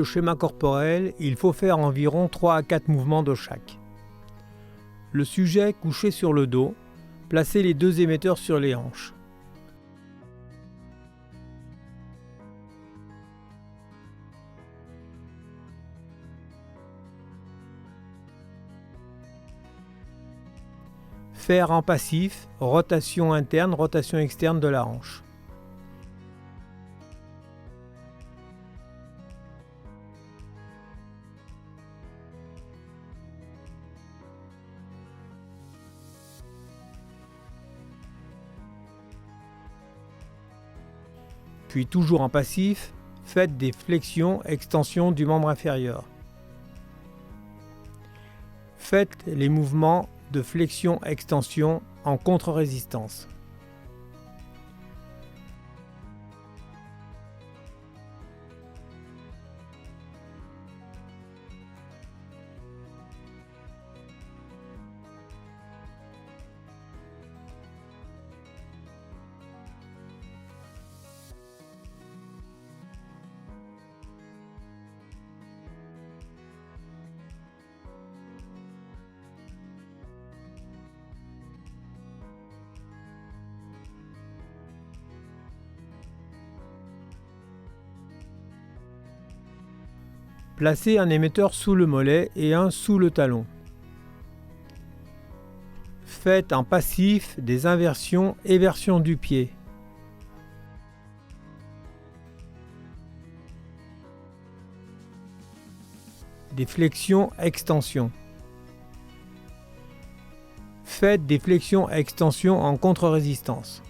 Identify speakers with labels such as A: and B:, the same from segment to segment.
A: le schéma corporel, il faut faire environ 3 à 4 mouvements de chaque. Le sujet couché sur le dos, placez les 2 émetteurs sur les hanches. Faire en passif, rotation interne, rotation externe de la hanche. Puis toujours en passif, faites des flexions, extensions du membre inférieur. Faites les mouvements de flexion-extension en contre-résistance. Placez un émetteur sous le mollet et un sous le talon. Faites en passif des inversions, éversions du pied. Des flexions, extensions. Faites des flexions, extensions en contre-résistance.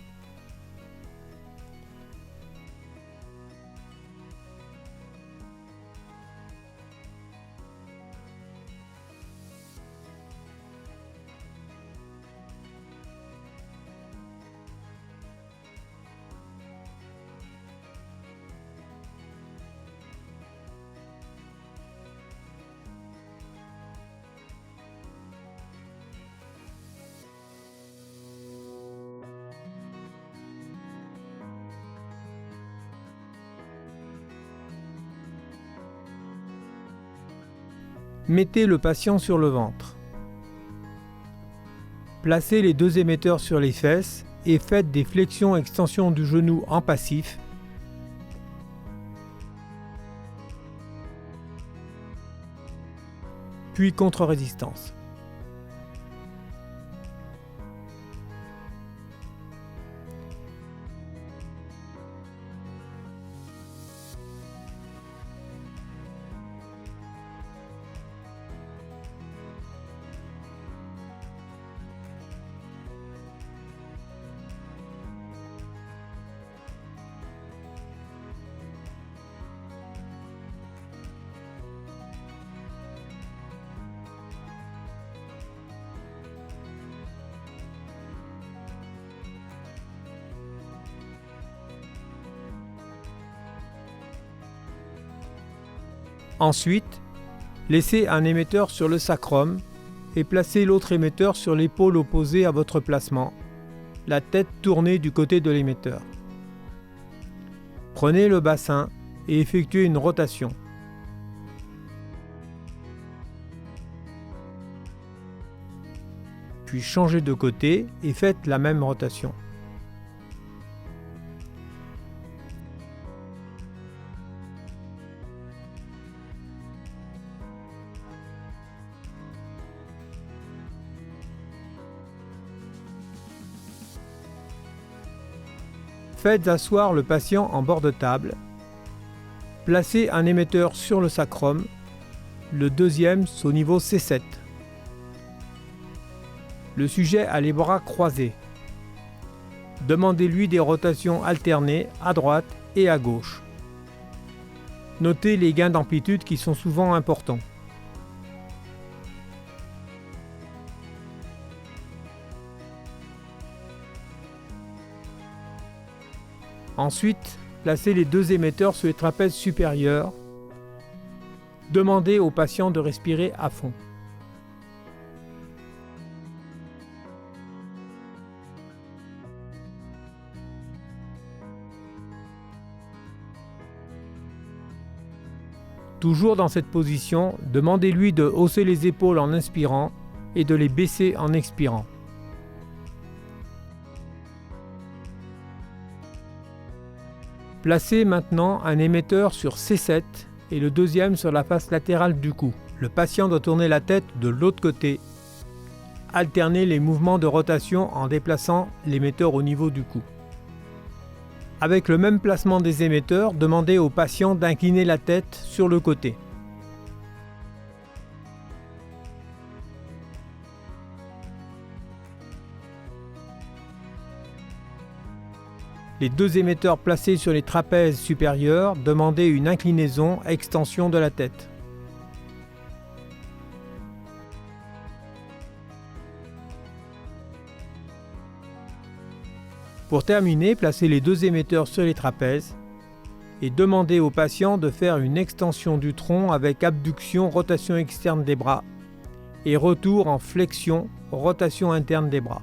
A: Mettez le patient sur le ventre. Placez les 2 émetteurs sur les fesses et faites des flexions-extensions du genou en passif. Puis contre-résistance. Ensuite, laissez un émetteur sur le sacrum et placez l'autre émetteur sur l'épaule opposée à votre placement, la tête tournée du côté de l'émetteur. Prenez le bassin et effectuez une rotation. Puis changez de côté et faites la même rotation. Faites asseoir le patient en bord de table. Placez un émetteur sur le sacrum, le deuxième au niveau C7. Le sujet a les bras croisés. Demandez-lui des rotations alternées à droite et à gauche. Notez les gains d'amplitude qui sont souvent importants. Ensuite, placez les 2 émetteurs sur les trapèzes supérieurs. Demandez au patient de respirer à fond. Toujours dans cette position, demandez-lui de hausser les épaules en inspirant et de les baisser en expirant. Placez maintenant un émetteur sur C7 et le deuxième sur la face latérale du cou. Le patient doit tourner la tête de l'autre côté. Alternez les mouvements de rotation en déplaçant l'émetteur au niveau du cou. Avec le même placement des émetteurs, demandez au patient d'incliner la tête sur le côté. Les deux émetteurs placés sur les trapèzes supérieurs, demandez une inclinaison, extension de la tête. Pour terminer, placez les deux émetteurs sur les trapèzes et demandez au patient de faire une extension du tronc avec abduction, rotation externe des bras et retour en flexion, rotation interne des bras.